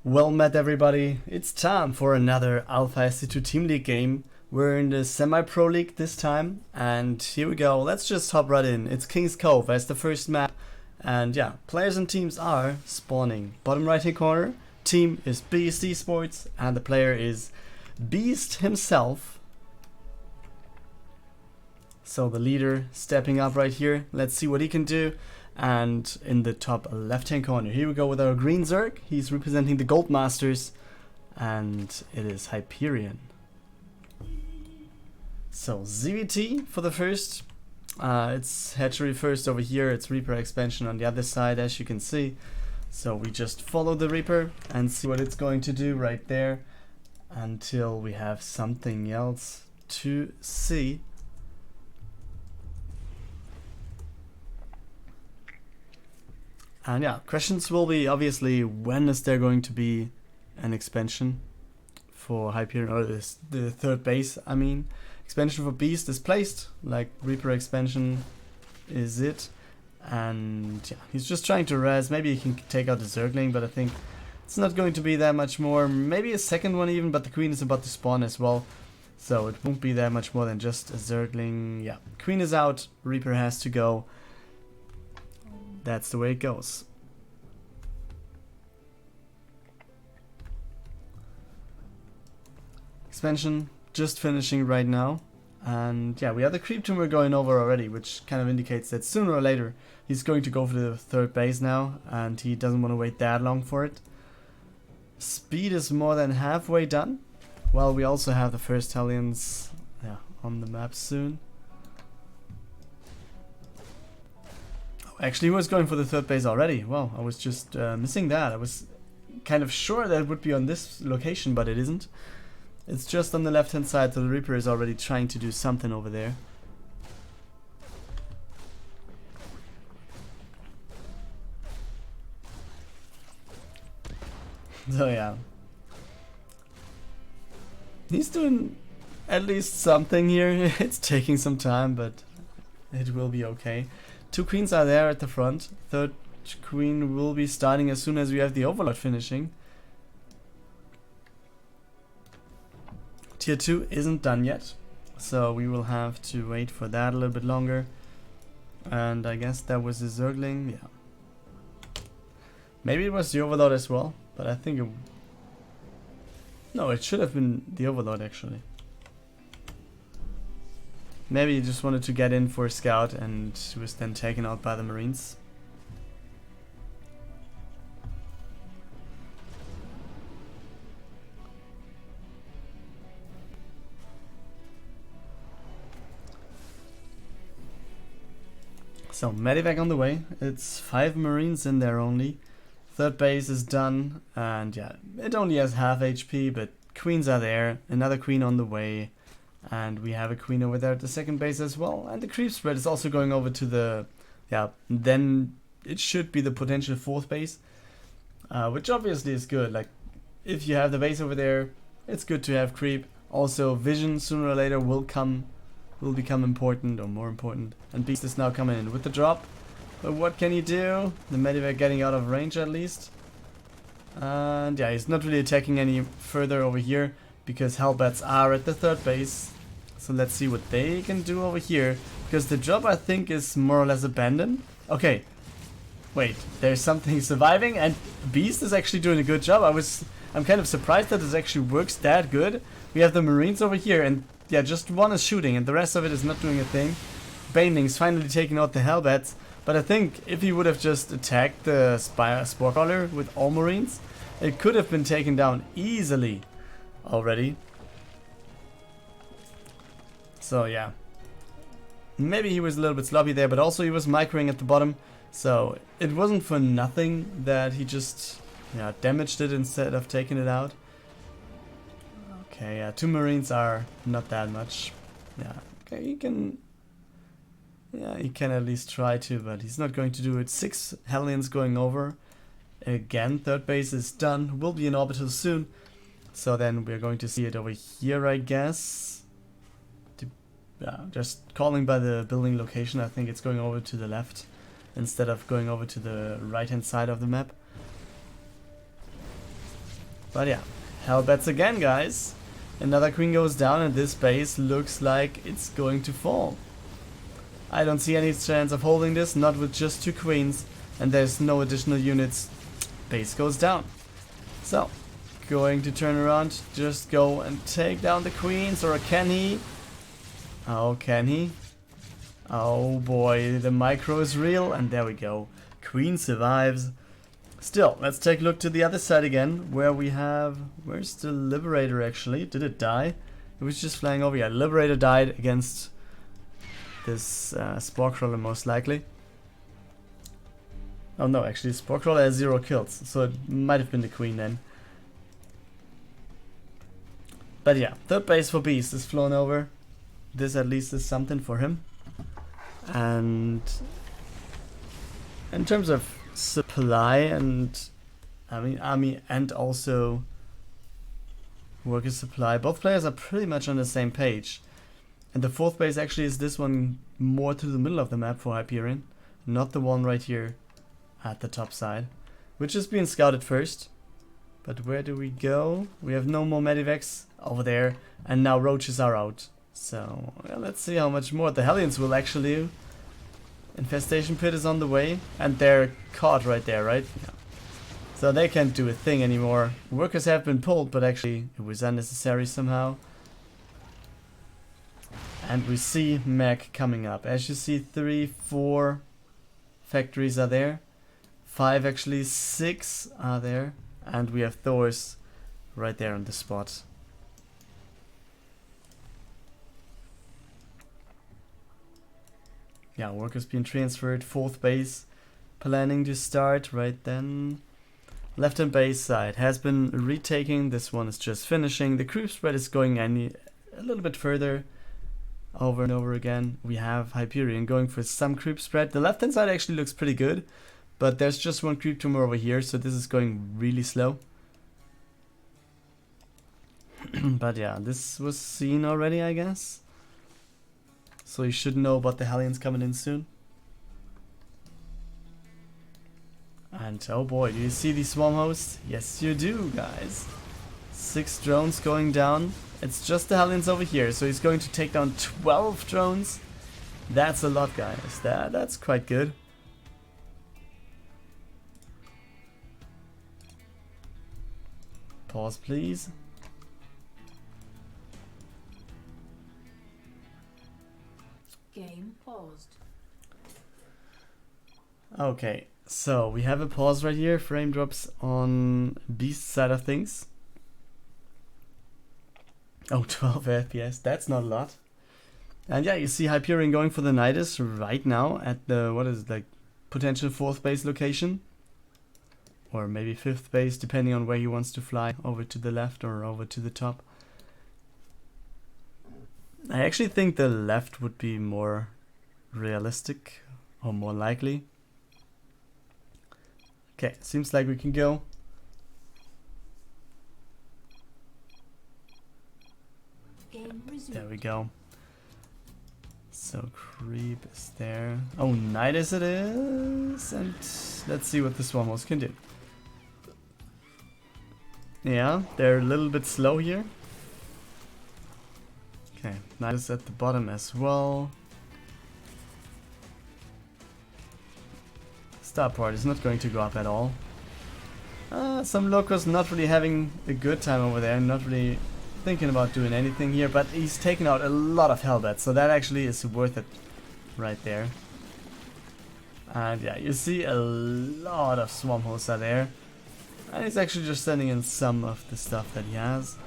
Well met everybody, it's time for another Alpha SC2 Team League game. We're in the Semi-Pro League this time, and here we go, let's just hop right in. It's King's Cove as the first map, and yeah, players and teams are spawning. Bottom right hand corner, team is Beast Esports, and the player is Beast himself. So the leader stepping up right here, let's see what he can do. And in the top left hand corner, here we go with our green Zerg. He's representing the GoldMasters, and it is Hyperion. So ZVT for the first, it's hatchery first over here, it's Reaper expansion on the other side, as you can see. So we just follow the Reaper and see what it's going to do right there until we have something else to see. And yeah, questions will be obviously when is there going to be an expansion for Hyperion, or the third base, I mean. Expansion for Beast is placed, like Reaper expansion is it. And yeah, he's just trying to res, maybe he can take out the Zergling, but I think it's not going to be that much more. Maybe a second one even, but the Queen is about to spawn as well. So it won't be that much more than just a Zergling. Yeah, Queen is out, Reaper has to go. That's the way it goes. Expansion just finishing right now. And yeah, we have the creep tumor going over already, which kind of indicates that sooner or later he's going to go for the third base now, and he doesn't want to wait that long for it. Speed is more than halfway done. Well, we also have the first Hellions on the map soon. Actually, he was going for the third base already. Wow, I was just missing that. I was kind of sure that it would be on this location, but it isn't. It's just on the left hand side, so the Reaper is already trying to do something over there. So yeah. He's doing at least something here. It's taking some time, but it will be okay. Two queens are there at the front. Third queen will be starting as soon as we have the overlord finishing. Tier 2 isn't done yet, so we will have to wait for that a little bit longer. And I guess that was the Zergling, yeah. Maybe it was the overlord as well, but I think it... No, it should have been the overlord actually. Maybe he just wanted to get in for a scout and was then taken out by the Marines. So Medivac on the way. It's 5 Marines in there only. Third base is done, and yeah, it only has half HP, but queens are there. Another queen on the way. And we have a queen over there at the second base as well. And the creep spread is also going over to the... Yeah, then it should be the potential fourth base. Which obviously is good. Like, if you have the base over there, it's good to have creep. Also, vision sooner or later will become important, or more important. And Beast is now coming in with the drop. But what can he do? The Medivac getting out of range at least. And yeah, he's not really attacking any further over here, because Hellbats are at the third base. So let's see what they can do over here, because the job I think is more or less abandoned. Okay, wait, there's something surviving, and Beast is actually doing a good job. I'm kind of surprised that this actually works that good. We have the Marines over here, and yeah, just one is shooting and the rest of it is not doing a thing. Baneling's finally taking out the Hellbats, but I think if he would have just attacked the Spore Crawler with all Marines, it could have been taken down easily already. So yeah, maybe he was a little bit sloppy there, but also he was microing at the bottom, so it wasn't for nothing that he just damaged it instead of taking it out. Okay, yeah, 2 Marines are not that much. Yeah, okay, he can at least try to, but he's not going to do it. 6 Hellions going over. Again, third base is done, will be in orbital soon. So then we're going to see it over here, I guess. Just calling by the building location, I think it's going over to the left instead of going over to the right hand side of the map. But yeah, hellbats again, guys. Another queen goes down and this base looks like it's going to fall. I don't see any chance of holding this, not with just 2 queens, and there's no additional units. Base goes down. So, going to turn around, just go and take down the queens, or can he? Oh, can he? Oh boy, the micro is real, and there we go. Queen survives. Still, let's take a look to the other side again, where we have... Where's the Liberator actually? Did it die? It was just flying over. Yeah, Liberator died against this Spore Crawler most likely. Oh no, actually Spore Crawler has 0 kills, so it might have been the Queen then. But yeah, third base for Beast is flown over. This at least is something for him. And in terms of supply and army and also worker supply, both players are pretty much on the same page. And the fourth base actually is this one more to the middle of the map for Hyperion, not the one right here at the top side, which is being scouted first. But where do we go? We have no more medivacs over there, and now roaches are out. So well, let's see how much more the Hellions will actually do. Infestation Pit is on the way, and they're caught right there, right? Yeah. So they can't do a thing anymore. Workers have been pulled, but actually it was unnecessary somehow. And we see mech coming up. As you see, 3, 4 factories are there. 5, actually 6 are there. And we have Thors right there on the spot. Yeah, workers being transferred. Fourth base planning to start right then. Left hand base side has been retaking. This one is just finishing. The creep spread is going a little bit further. Over and over again. We have Hyperion going for some creep spread. The left hand side actually looks pretty good, but there's just 1 creep tumor over here, so this is going really slow. But yeah, this was seen already, I guess. So you should know about the Hellions coming in soon. And oh boy, do you see these swarm hosts? Yes you do, guys. 6 drones going down. It's just the Hellions over here, so he's going to take down 12 drones. That's a lot, guys. That's quite good. Pause, please. Game paused. Okay, so we have a pause right here. Frame drops on Beast side of things. Oh, 12 FPS, that's not a lot. And yeah, you see Hyperion going for the Nidus right now at the, what is it, like, potential 4th base location. Or maybe 5th base, depending on where he wants to fly, over to the left or over to the top. I actually think the left would be more realistic, or more likely. Okay, seems like we can go. There we go. So creep is there. Oh, Nidus it is. And let's see what the swarm host can do. Yeah, they're a little bit slow here. Okay, Nidus at the bottom as well. Starport is not going to go up at all. Some locals not really having a good time over there, not really thinking about doing anything here, but he's taken out a lot of hellbats, so that actually is worth it right there. And yeah, you see a lot of swarm hosts are there, and he's actually just sending in some of the stuff that he has.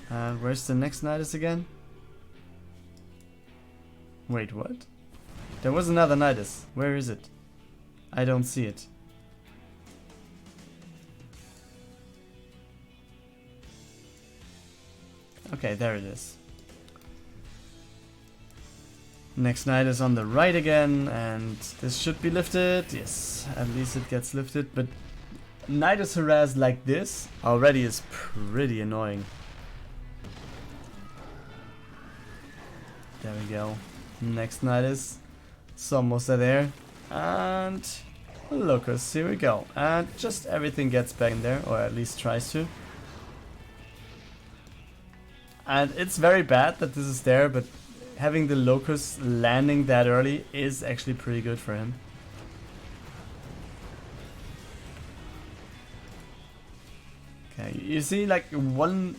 And where's the next Nidus again? Wait, what? There was another Nidus. Where is it? I don't see it. Okay, there it is. Next night is on the right again, and this should be lifted. Yes, at least it gets lifted, but Nidus harass like this already is pretty annoying. There we go. Next Nidus. It's almost there. And Locust, here we go. And just everything gets back in there, or at least tries to. And it's very bad that this is there, but having the Locust landing that early is actually pretty good for him. Okay, you see, like one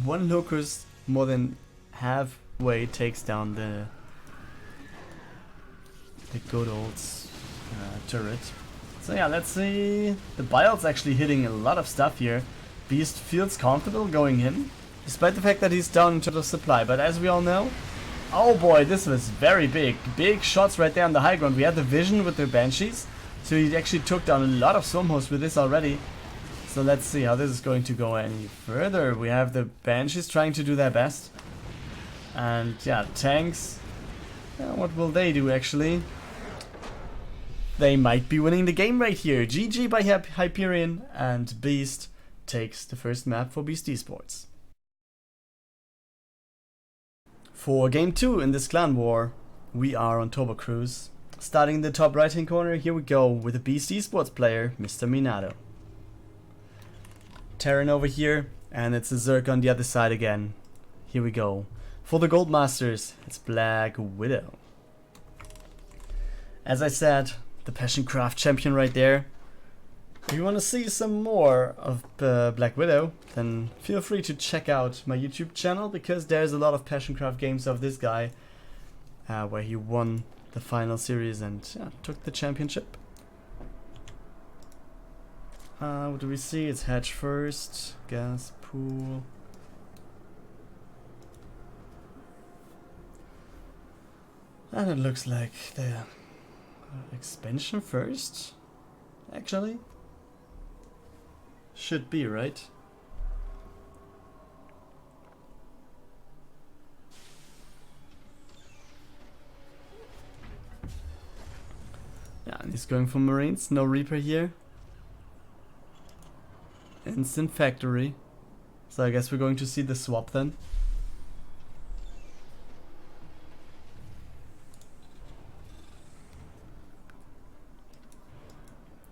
Locust more than halfway takes down the good old turret. So yeah, let's see. The Bio's actually hitting a lot of stuff here. Beast feels comfortable going in, despite the fact that he's down in terms of supply. But as we all know, oh boy, this was very big. Big shots right there on the high ground. We had the vision with the Banshees, so he actually took down a lot of Swarmhosts with this already. So let's see how this is going to go any further. We have the Banshees trying to do their best. And yeah, tanks, what will they do actually? They might be winning the game right here. GG by Hyperion, and Beast takes the first map for Beast Esports. For game 2 in this clan war, we are on Turbo Cruise. Starting in the top right hand corner, here we go with a Beast Esports player, Mr. Minato. Terran over here, and it's a Zerg on the other side again. Here we go. For the GoldMasters, it's Blackwidow. As I said, the Passioncraft champion right there. If you want to see some more of Blackwidow, then feel free to check out my YouTube channel, because there's a lot of Passioncraft games of this guy where he won the final series and took the championship. What do we see? It's Hatch first, Gas Pool. And it looks like the expansion first, actually. Should be, right? Yeah, and he's going for Marines, no Reaper here. Instant factory. So I guess we're going to see the swap then.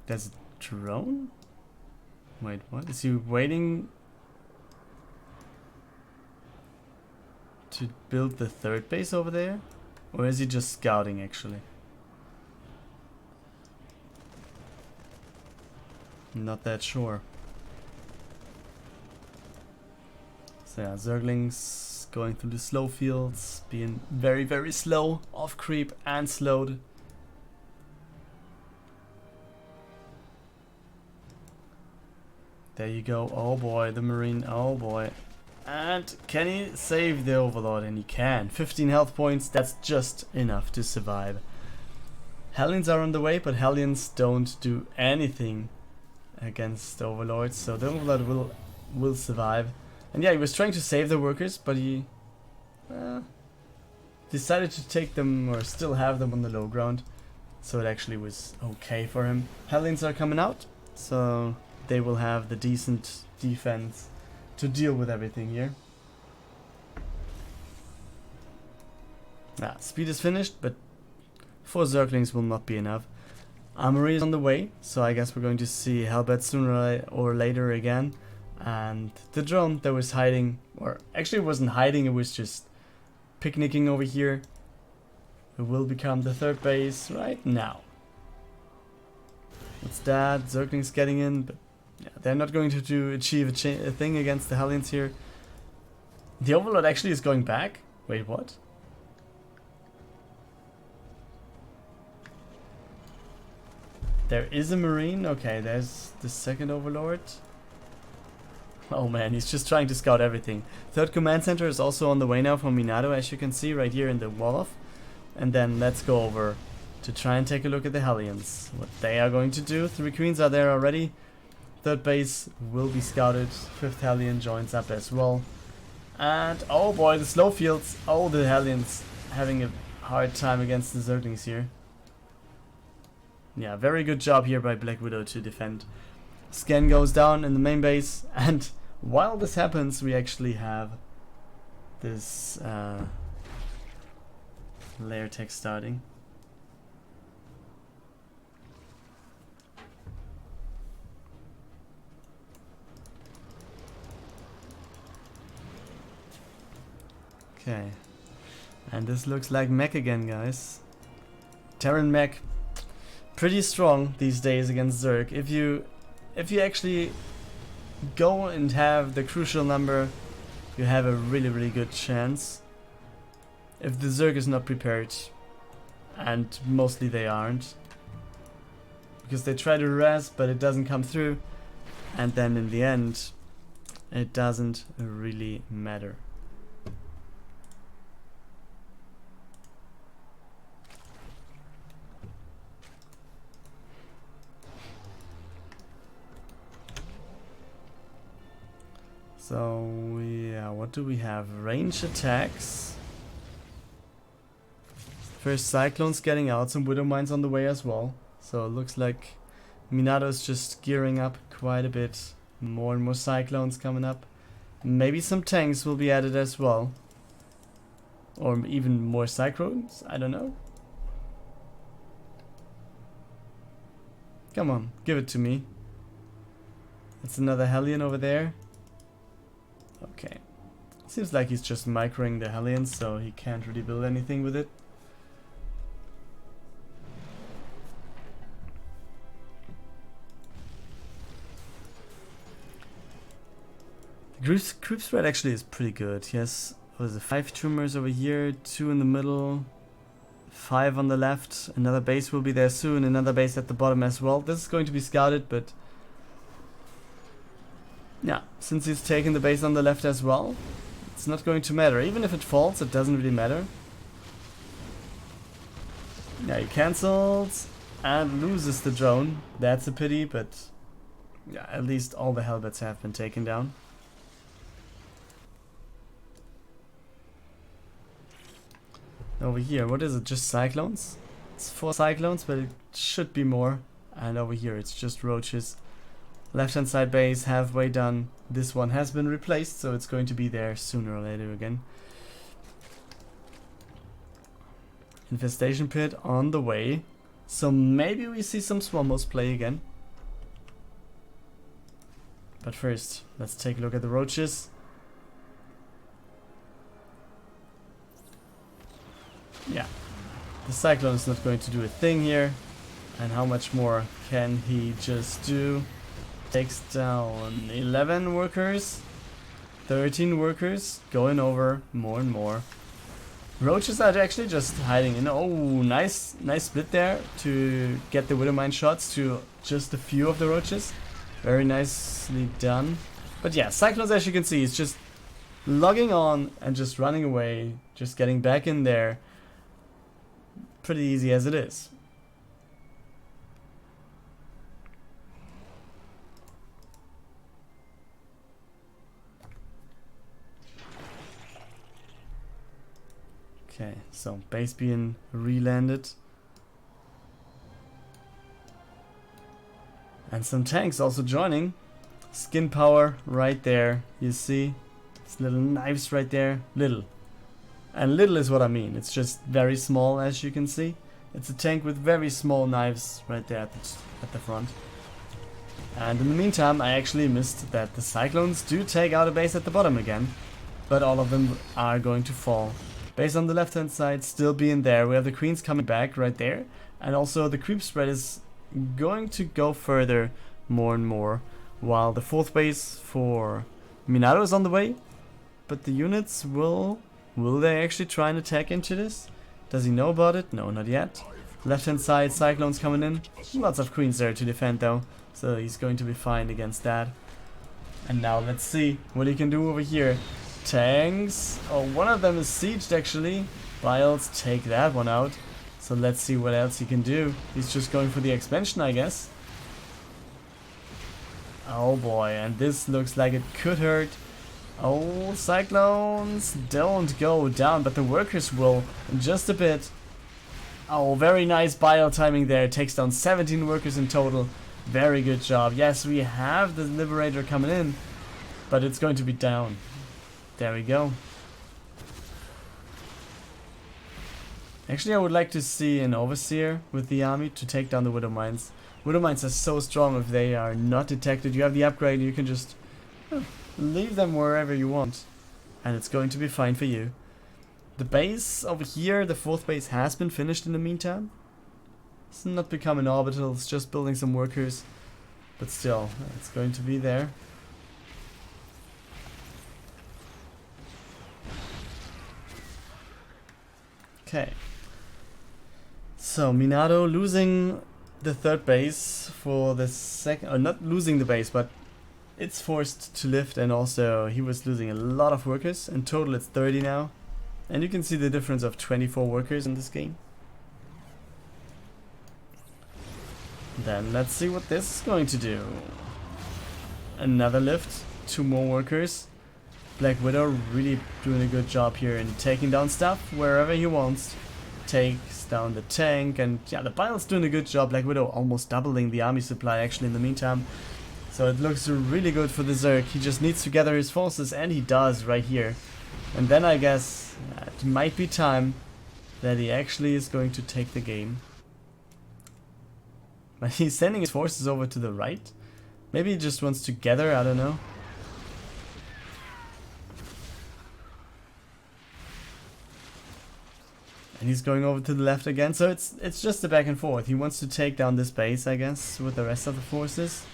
There's a drone? Wait, what? Is he waiting to build the third base over there? Or is he just scouting actually? Not that sure. So yeah, Zerglings going through the slow fields, being very, very slow, off creep and slowed. There you go. Oh boy, the Marine. Oh boy. And can he save the Overlord? And he can. 15 health points. That's just enough to survive. Hellions are on the way, but Hellions don't do anything against Overlords. So the Overlord will survive. And yeah, he was trying to save the workers, but he decided to take them, or still have them on the low ground. So it actually was okay for him. Hellions are coming out, so they will have the decent defense to deal with everything here. Speed is finished, but 4 Zerglings will not be enough. Armory is on the way, so I guess we're going to see Hellbat sooner or later again. And the drone that was hiding, or actually it wasn't hiding, it was just picnicking over here. It will become the third base right now. What's that? Zerglings getting in, but yeah, they're not going to achieve a thing against the Hellions here. The Overlord actually is going back. Wait, what? There is a Marine. Okay, there's the second Overlord. Oh man, he's just trying to scout everything. Third command center is also on the way now from Minato, as you can see right here in the wall-off. And then let's go over to try and take a look at the Hellions. What they are going to do. 3 queens are there already. Third base will be scouted. 5th Hellion joins up as well. And oh boy, the slow fields. Oh, the Hellions having a hard time against the Zerglings here. Yeah, very good job here by Blackwidow to defend. Scan goes down in the main base, and while this happens, we actually have this layer text starting. Okay. And this looks like mech again, guys. Terran mech, pretty strong these days against Zerg. If you actually go and have the crucial number, you have a really good chance. If the Zerg is not prepared, and mostly they aren't, because they try to res but it doesn't come through, and then in the end it doesn't really matter. So yeah, what do we have? Range attacks. First Cyclones getting out, some Widow Mines on the way as well. So it looks like Minato is just gearing up quite a bit. More and more Cyclones coming up. Maybe some tanks will be added as well. Or even more Cyclones, I don't know. Come on, give it to me. It's another Hellion over there. Okay. Seems like he's just microing the Hellions, so he can't really build anything with it. Group spread actually is pretty good. He has, what is it, 5 tumors over here, 2 in the middle, 5 on the left. Another base will be there soon, another base at the bottom as well. This is going to be scouted, but yeah, since he's taken the base on the left as well, it's not going to matter. Even if it falls, it doesn't really matter. Yeah, he cancels and loses the drone. That's a pity, but yeah, at least all the Hellbats have been taken down. Over here, what is it? Just Cyclones? It's 4 Cyclones, but it should be more. And over here, it's just Roaches. Left hand side base, halfway done. This one has been replaced, so it's going to be there sooner or later again. Infestation Pit on the way. So maybe we see some Swarmos play again. But first, let's take a look at the Roaches. Yeah, the Cyclone is not going to do a thing here. And how much more can he just do? Takes down 11 workers, 13 workers, going over more and more. Roaches are actually just hiding in. Oh, nice split there to get the Widowmine shots to just a few of the Roaches. Very nicely done. But yeah, Cyclones, as you can see, is just logging on and just running away, just getting back in there. Pretty easy as it is. Okay, so base being re-landed. And some tanks also joining. Skin power right there, you see. It's little knives right there. Little. And little is what I mean. It's just very small, as you can see. It's a tank with very small knives right there at the front. And in the meantime, I actually missed that the Cyclones do take out a base at the bottom again. But all of them are going to fall. Base on the left hand side still being there. We have the Queens coming back right there. And also the creep spread is going to go further more and more. While the 4th base for Minato is on the way. But the units will they actually try and attack into this? Does he know about it? No, not yet. Left hand side, Cyclones coming in. Lots of Queens there to defend though. So he's going to be fine against that. And now let's see what he can do over here. Tanks. Oh, one of them is sieged actually. Biles take that one out. So let's see what else he can do. He's just going for the expansion, I guess. Oh boy, and this looks like it could hurt. Oh, Cyclones don't go down, but the workers will in just a bit. Oh, very nice bio timing there. Takes down 17 workers in total. Very good job. Yes, we have the Liberator coming in, but it's going to be down. There we go. Actually, I would like to see an Overseer with the army to take down the Widow Mines. Widow Mines are so strong if they are not detected. You have the upgrade, you can just leave them wherever you want. And it's going to be fine for you. The base over here, the 4th base, has been finished in the meantime. It's not become an orbital, it's just building some workers. But still, it's going to be there. Okay. So, Minato losing the 3rd base for the second... Or not losing the base, but it's forced to lift, and also he was losing a lot of workers. In total it's 30 now. And you can see the difference of 24 workers in this game. Then let's see what this is going to do. Another lift, 2 more workers. Blackwidow really doing a good job here in taking down stuff wherever he wants. Takes down the tank, and yeah, the Bile's doing a good job. Blackwidow almost doubling the army supply actually in the meantime. So it looks really good for the Zerg. He just needs to gather his forces, and he does right here. And then I guess it might be time that he actually is going to take the game. But he's sending his forces over to the right. Maybe he just wants to gather, I don't know. And he's going over to the left again, so it's just a back and forth. He wants to take down this base, I guess, with the rest of the forces.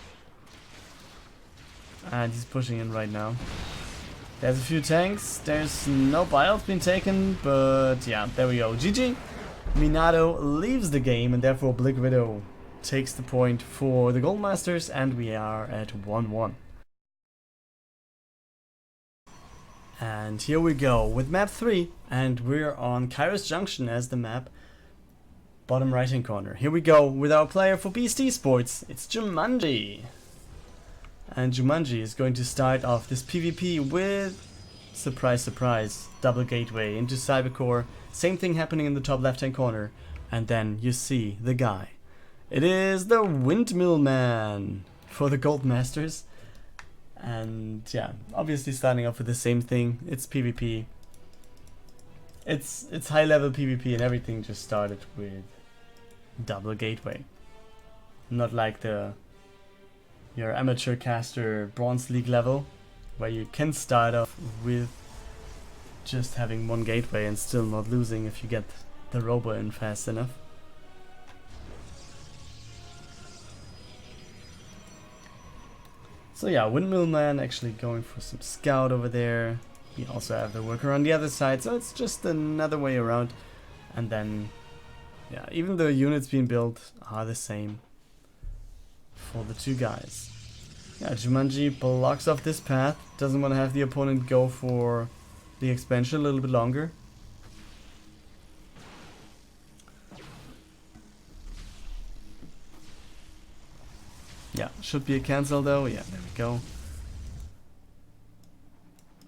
And he's pushing in right now. There's a few tanks. There's no Biles being taken, but yeah, there we go. GG. Minato leaves the game, and therefore Blackwidow takes the point for the GoldMasters, and we are at 1-1. And here we go with map 3, and we're on Kairos Junction as the map. Bottom right hand corner. Here we go with our player for Beast Esports. It's Jumanji. And Jumanji is going to start off this PvP with, surprise surprise, double gateway into Cybercore. Same thing happening in the top left hand corner. And then you see the guy. It is the Windmillman for the GoldMasters. And yeah, obviously starting off with the same thing. It's PvP. It's high level PvP, and everything just started with double gateway. Not like your amateur caster Bronze League level, where you can start off with just having 1 gateway and still not losing if you get the robo in fast enough. So yeah, Windmillman actually going for some scout over there. We also have the worker on the other side, so it's just another way around. And then, yeah, even the units being built are the same for the 2 guys. Yeah, Jumanji blocks off this path, doesn't want to have the opponent go for the expansion a little bit longer. Yeah, should be a cancel though. Yeah, there we go.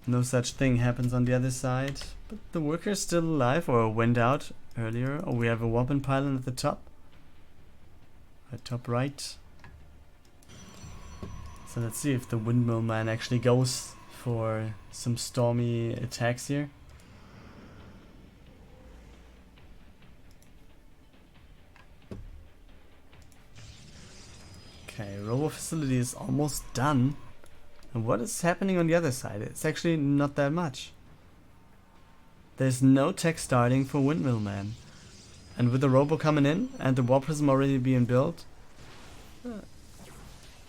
No such thing happens on the other side. But the worker's still alive, or went out earlier. Oh, we have a weapon pylon at the top. At top right. So let's see if the Windmillman actually goes for some stormy attacks here. Okay, robo facility is almost done. And what is happening on the other side? It's actually not that much. There's no tech starting for Windmillman. And with the robo coming in and the war prism already being built.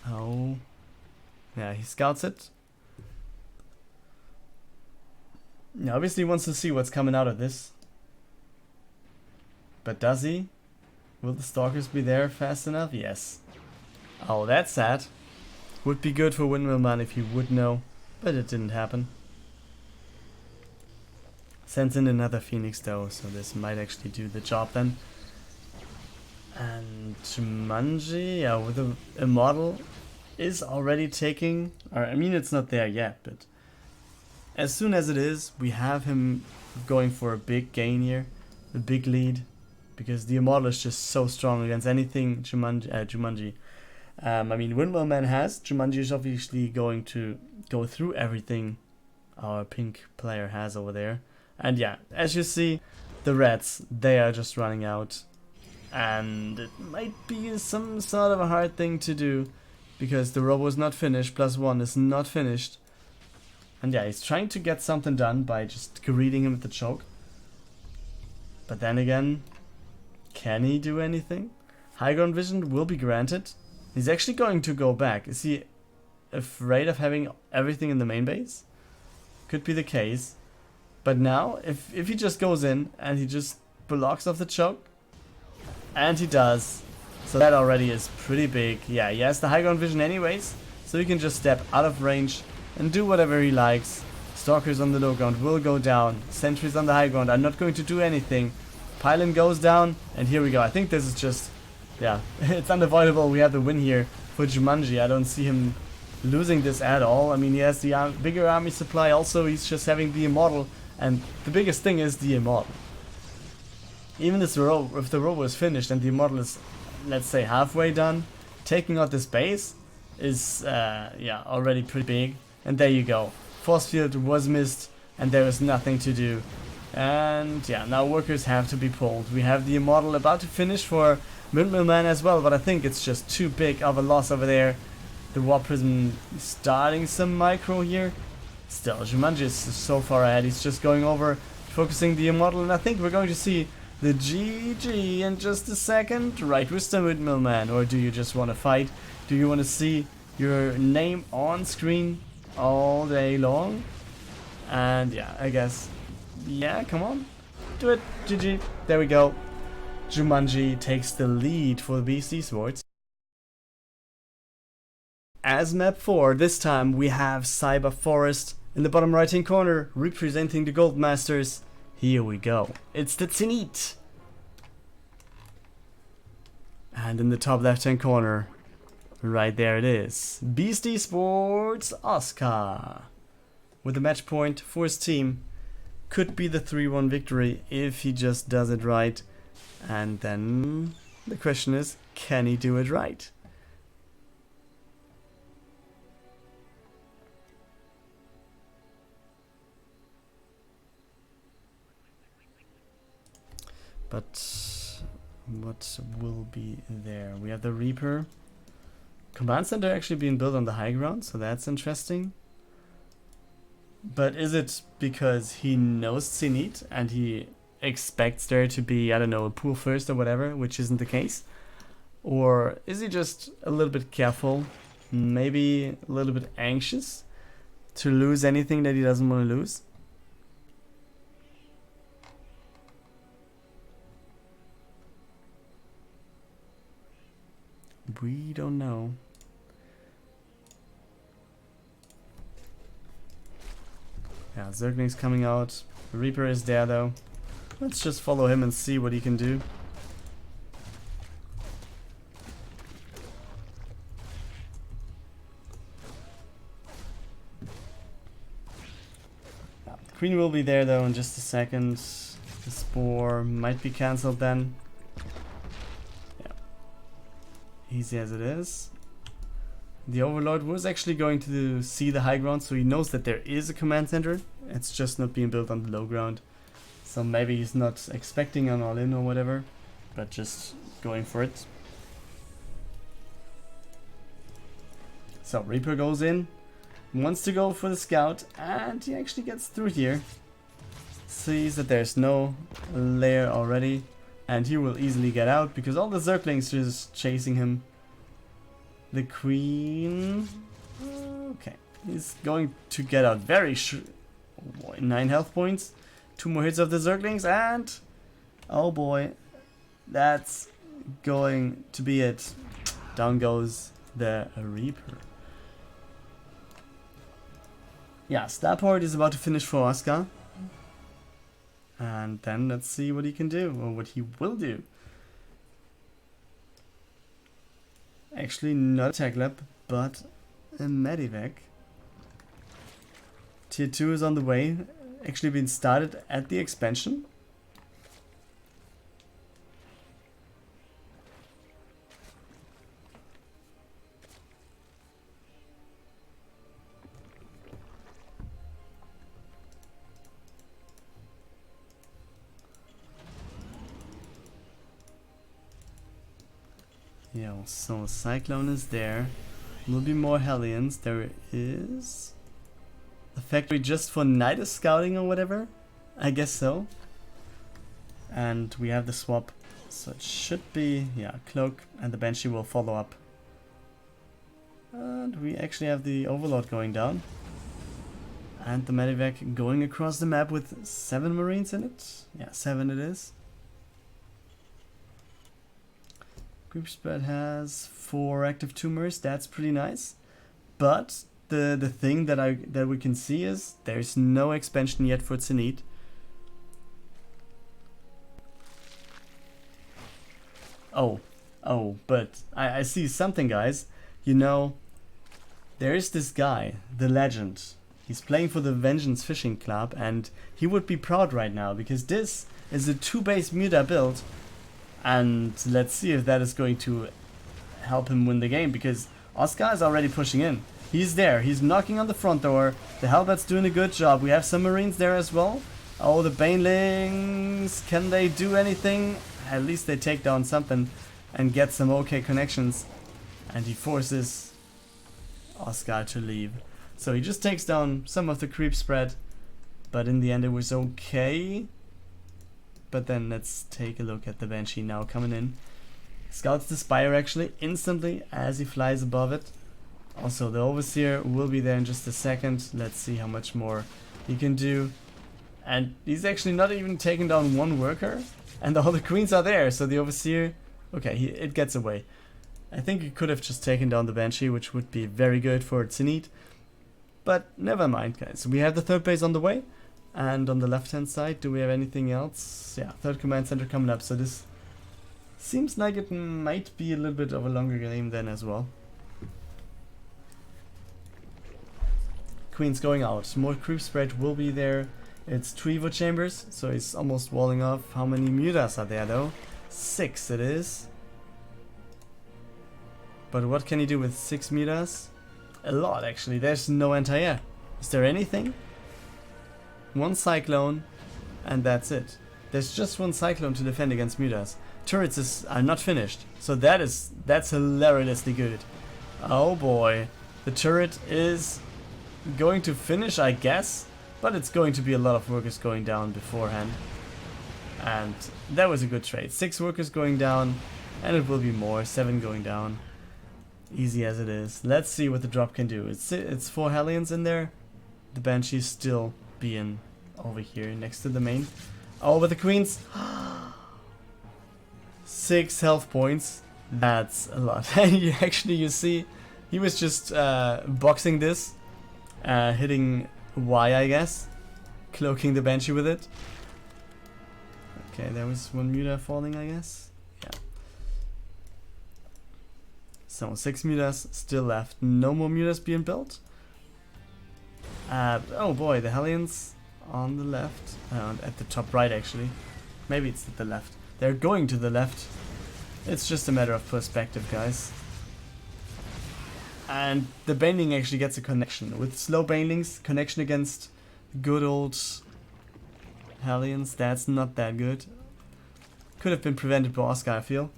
Oh. Yeah, he scouts it. Yeah, obviously he wants to see what's coming out of this. But does he? Will the stalkers be there fast enough? Yes. Oh, that's sad. Would be good for Windmillman if he would know, but it didn't happen. Sends in another Phoenix though, so this might actually do the job then. And Jumanji, yeah, with a model is already taking, or I mean it's not there yet, but as soon as it is, we have him going for a big gain here, a big lead, because the Immortal is just so strong against anything Jumanji. I mean, Windmillman has. Jumanji is obviously going to go through everything our pink player has over there. And yeah, as you see, the reds, they are just running out. And it might be some sort of a hard thing to do, because the robo is not finished, +1 is not finished. And yeah, he's trying to get something done by just greeting him with the choke. But then again, can he do anything? High ground vision will be granted. He's actually going to go back. Is he afraid of having everything in the main base? Could be the case. But now, if he just goes in and he just blocks off the choke, and he does, so that already is pretty big. Yeah, he has the high ground vision anyways, so he can just step out of range and do whatever he likes. Stalkers on the low ground will go down. Sentries on the high ground are not going to do anything. Pylon goes down, and here we go. I think this is just, yeah, it's unavoidable. We have the win here for Jumanji. I don't see him losing this at all. I mean, he has the bigger army supply. Also, he's just having the Immortal, and the biggest thing is the Immortal. Even if the robo is finished and the Immortal is, let's say, halfway done, taking out this base is, yeah, already pretty big. And there you go. Force field was missed, and there is nothing to do. And yeah, now workers have to be pulled. We have the Immortal about to finish for Windmillman as well, but I think it's just too big of a loss over there. The Warp Prism starting some micro here. Still, Jumanji is so far ahead. He's just going over, focusing the Immortal, and I think we're going to see the GG in just a second. Right, Mr. Windmillman, or do you just want to fight? Do you want to see your name on screen all day long? And yeah, I guess, yeah, come on, do it. GG. There we go. Jumanji takes the lead for the Beast Esports. As map 4, this time we have Cyber Forest in the bottom right hand corner, representing the GoldMasters. Here we go. It's the Zenith. And in the top left hand corner, right there it is, Beast Esports Oskar. With a match point for his team. Could be the 3-1 victory if he just does it right. And then the question is, can he do it right? But what will be there? We have the Reaper. Command center actually being built on the high ground, so that's interesting. But is it because he knows Zenith and he expects there to be, I don't know, a pool first or whatever, which isn't the case? Or is he just a little bit careful, maybe a little bit anxious to lose anything that he doesn't want to lose? We don't know. Yeah, Zergling's coming out. The Reaper is there though. Let's just follow him and see what he can do. Yeah, the Queen will be there though in just a second. The Spore might be cancelled then. Easy as it is. The Overlord was actually going to see the high ground, so he knows that there is a command center. It's just not being built on the low ground. So maybe he's not expecting an all-in or whatever, but just going for it. So Reaper goes in, wants to go for the scout, and he actually gets through here. Sees that there's no lair already. And he will easily get out because all the Zerglings just chasing him. The Queen... Okay. He's going to get out very 9 health points. 2 more hits of the Zerglings and... Oh boy. That's going to be it. Down goes the Reaper. Yeah, Starport is about to finish for Oskar. And then let's see what he can do, or what he will do. Actually, not a Tech Lab, but a Medivac. Tier 2 is on the way, actually been started at the expansion. Yeah, so Cyclone is there. Will be more Hellions. There is a factory just for Nidus scouting or whatever. I guess so. and we have the swap. So it should be, yeah, Cloak, and the Banshee will follow up. And we actually have the Overlord going down. And the Medivac going across the map with 7 Marines in it. Yeah, 7 it is. Group spread has 4 active tumors. That's pretty nice. But the thing that we can see is there's no expansion yet for Zenith. Oh, but I see something, guys. You know, there is this guy, the legend. He's playing for the Vengeance Fishing Club, and he would be proud right now because this is a 2-base Muta build. And let's see if that is going to help him win the game, because Oskar is already pushing in. He's there, he's knocking on the front door. The Hellbat's doing a good job. We have some Marines there as well. Oh, the Banelings, can they do anything? At least they take down something and get some okay connections. And he forces Oskar to leave. So he just takes down some of the creep spread, but in the end it was okay. But then let's take a look at the Banshee now coming in. Scouts the Spire actually instantly as he flies above it. Also the Overseer will be there in just a second. Let's see how much more he can do. And he's actually not even taking down one worker. And all the Queens are there, so the Overseer, okay, it gets away. I think he could have just taken down the Banshee, which would be very good for Zenith. But never mind, guys. We have the 3rd base on the way. And on the left hand side, do we have anything else? Yeah, 3rd command center coming up. So this seems like it might be a little bit of a longer game then as well. Queen's going out. More creep spread will be there. It's 2 Evo chambers, so he's almost walling off. How many Mutas are there though? 6 it is. But what can he do with 6 Mutas? A lot actually. There's no anti-air. Is there anything? 1 Cyclone, and that's it. There's just 1 Cyclone to defend against Mutas. Turrets are not finished, so that's hilariously good. Oh boy, the turret is going to finish, I guess, but it's going to be a lot of workers going down beforehand. And that was a good trade. 6 workers going down, and it will be more. 7 going down. Easy as it is. Let's see what the drop can do. It's 4 Hellions in there. The Banshee's still being over here next to the main. Oh, but the Queens. 6 health points. That's a lot. And you see, he was just boxing this, hitting Y, I guess, cloaking the Banshee with it. Okay, there was 1 Muta falling, I guess. Yeah. So 6 Mutas still left. No more Mutas being built. Oh boy, the Hellions on the left, at the top right actually. Maybe it's at the left. They're going to the left. It's just a matter of perspective, guys. And the Baneling actually gets a connection. With slow Banelings, connection against good old Hellions, that's not that good. Could have been prevented by Oskar, I feel.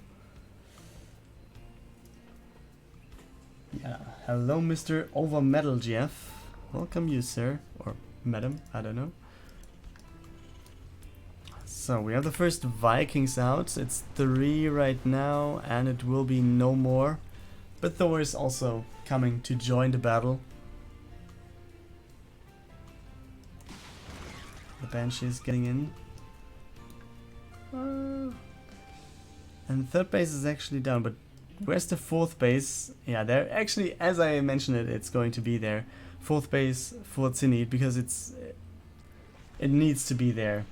Yeah, hello Mr. Over Metal GF. Welcome you, sir. Or madam, I don't know. So we have the first Vikings out. It's 3 right now, and it will be no more. But Thor is also coming to join the battle. The Banshee is getting in. And 3rd base is actually down, but where's the 4th base? Yeah, there actually, as I mentioned it, it's going to be there. 4th base for Zenith, because it needs to be there.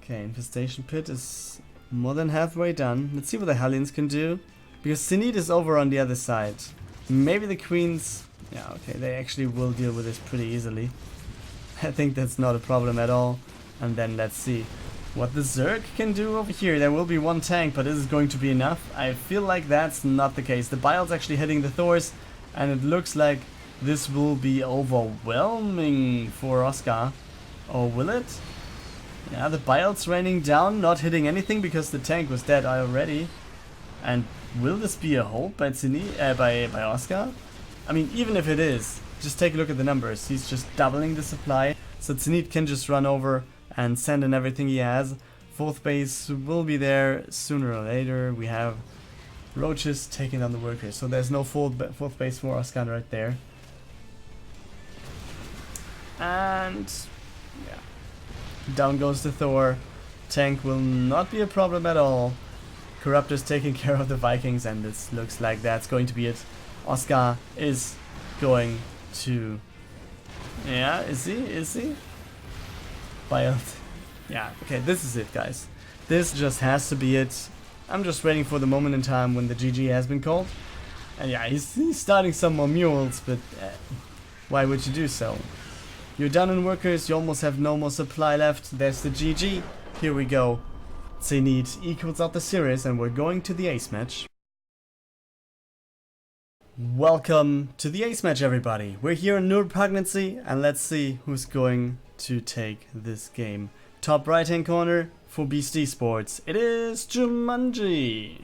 Okay, Infestation Pit is more than halfway done. Let's see what the Hellions can do, because Zenith is over on the other side. Maybe the Queens... Yeah, okay, they actually will deal with this pretty easily. I think that's not a problem at all. And then let's see what the Zerg can do over here. There will be 1 tank, but is it going to be enough? I feel like that's not the case. The Bile's actually hitting the Thors, and it looks like this will be overwhelming for Oskar. Or will it? Yeah, the Bile's raining down, not hitting anything because the tank was dead already. And Will this be a hold by Zenith, by Oskar? I mean, even if it is, just take a look at the numbers. He's just doubling the supply, so Zenith can just run over and send in everything he has. Fourth base will be there sooner or later. We have roaches taking down the workers, so there's no fourth base for Oskar right there. And yeah, down goes the Thor. Tank will not be a problem at all. Corruptor's taking care of the Vikings, and this looks like that's going to be it. Oskar is going to... Yeah, is he? Is he? Yeah, okay, this is it, guys. This just has to be it. I'm just waiting for the moment in time when the GG has been called. And yeah, he's starting some more mules, but why would you do so? You're down in workers, you almost have no more supply left. There's the GG. Here we go. Zenith equals out the series, and we're going to the ace match. Welcome to the ace match, everybody. We're here in Nur Pregnancy, and let's see who's going to take this game. Top right hand corner for Beast Esports, it is Jumanji.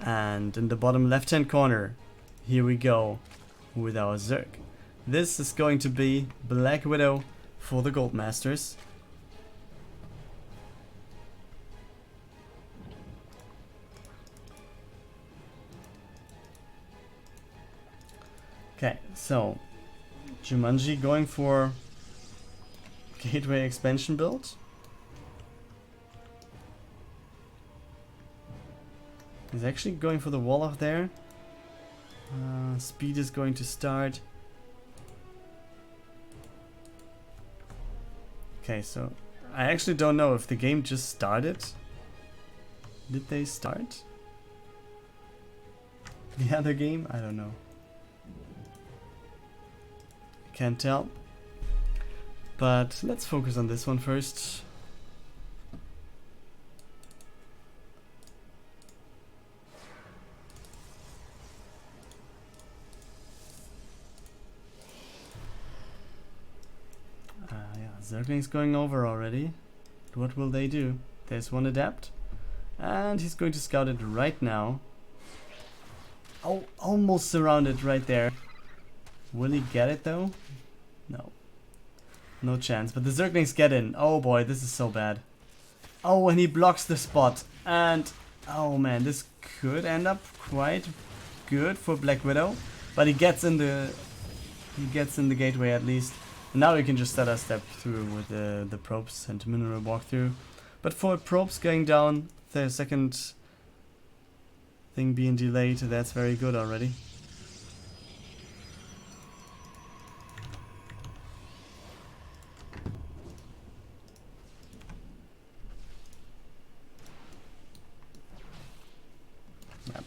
And in the bottom left hand corner, here we go with our Zerg. This is going to be Blackwidow for the GoldMasters. Okay, so Jumanji going for gateway expansion build. He's actually going for the wall up there. Speed is going to start. Okay, so I actually don't know if the game just started. Did they start the other game? I don't know. Can't tell. But let's focus on this one first. Yeah, Zergling's going over already. What will they do? There's one adapt. And he's going to scout it right now. Oh, almost surrounded right there. Will he get it though? No. No chance. But the Zerglings get in. Oh boy, this is so bad. Oh, and he blocks the spot. And oh man, this could end up quite good for Blackwidow. But he gets in the gateway at least. And now we can just start our step through with the probes and mineral walkthrough. But for probes going down, the second thing being delayed, that's very good already.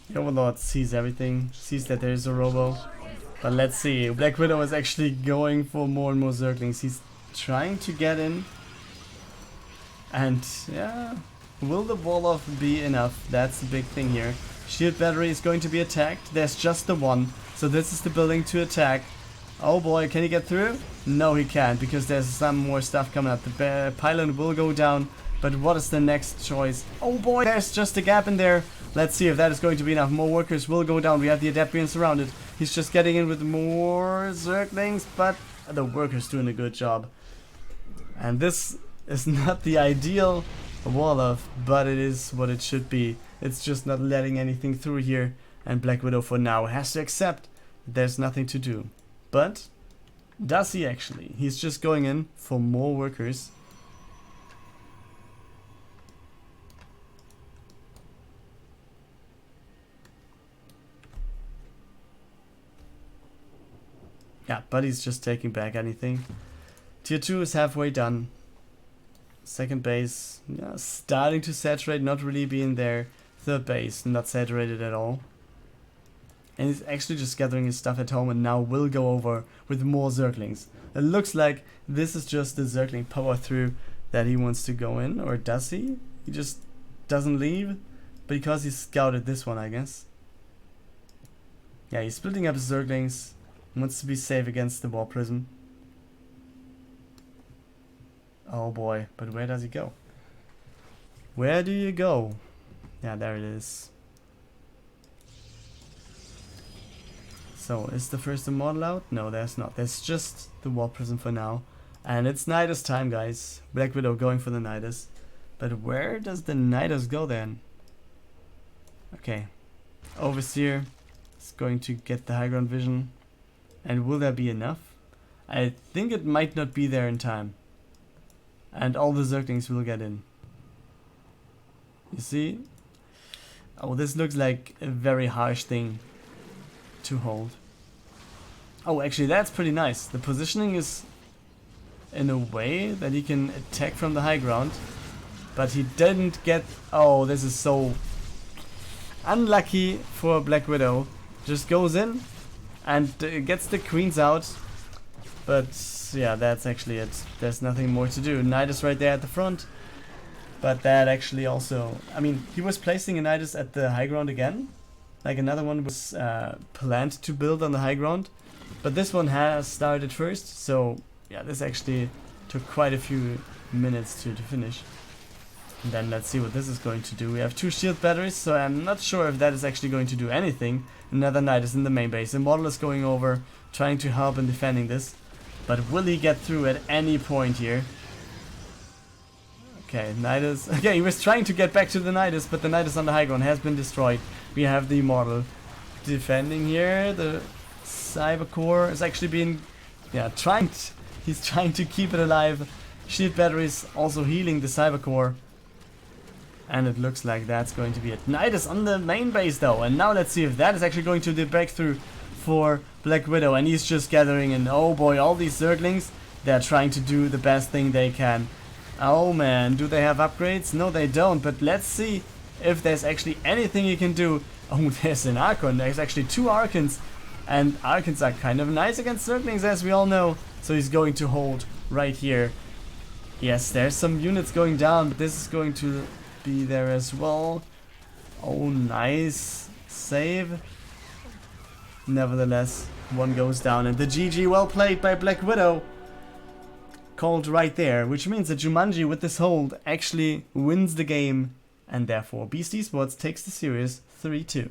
The Overlord sees everything, sees that there is a robo. But let's see, Blackwidow is actually going for more and more Zerglings. He's trying to get in. And yeah, will the wall off be enough? That's the big thing here. Shield battery is going to be attacked. There's just the one. So this is the building to attack. Oh boy, can he get through? No, he can't, because there's some more stuff coming up. The pylon will go down. But what is the next choice? Oh boy, there's just a gap in there. Let's see if that is going to be enough. More workers will go down. We have the Adept being surrounded. He's just getting in with more Zerglings, but the workers doing a good job. And this is not the ideal wall of, but it is what it should be. It's just not letting anything through here. And Blackwidow for now has to accept there's nothing to do. But does he actually? He's just going in for more workers. Yeah, but he's just taking back anything. Tier 2 is halfway done. Second base, yeah, starting to saturate, not really being there. Third base, not saturated at all. And he's actually just gathering his stuff at home and now will go over with more Zerglings. It looks like this is just the Zergling power through that he wants to go in, or does he? He just doesn't leave, because he scouted this one, I guess. Yeah, he's splitting up his Zerglings. Wants to be safe against the War Prism. Oh boy, but where does he go? Where do you go? Yeah, there it is. So, is the first Immortal out? No, there's not. There's just the Warp Prism for now. And it's Nidus time, guys. Blackwidow going for the Nidus. But where does the Nidus go then? Okay. Overseer is going to get the high ground vision. And will there be enough? I think it might not be there in time. And all the Zerglings will get in. You see? Oh, this looks like a very harsh thing to hold. Oh, actually that's pretty nice. The positioning is in a way that he can attack from the high ground. But he didn't get... Oh, this is so unlucky for Blackwidow. Just goes in and gets the queens out. But yeah, that's actually it. There's nothing more to do. Nidus right there at the front. But that actually also... I mean, he was placing a Nidus at the high ground again. Like another one was planned to build on the high ground. But this one has started first. So yeah, this actually took quite a few minutes to finish. And then let's see what this is going to do. We have 2 shield batteries, so I'm not sure if that is actually going to do anything. Another Nidus in the main base. Immortal is going over, trying to help in defending this. But will he get through at any point here? Okay, Nidus. Okay, he was trying to get back to the Nidus, but the Nidus on the high ground has been destroyed. We have the Immortal defending here. The Cyber Core is actually being... Yeah, he's trying to keep it alive. Shield batteries also healing the Cyber Core. And it looks like that's going to be it. Nidus on the main base though. And now let's see if that is actually going to be the breakthrough for Blackwidow. And he's just gathering in, oh boy, all these Zerglings. They're trying to do the best thing they can. Oh man, do they have upgrades? No, they don't. But let's see if there's actually anything you can do. Oh, there's an Archon. There's actually 2 Archons. And Archons are kind of nice against Zerglings, as we all know. So he's going to hold right here. Yes, there's some units going down, but this is going to be there as well. Oh, nice save. Nevertheless, one goes down, and the GG, well played by Blackwidow. Called right there, which means that Jumanji with this hold actually wins the game, and therefore Beast Esports takes the series 3-2.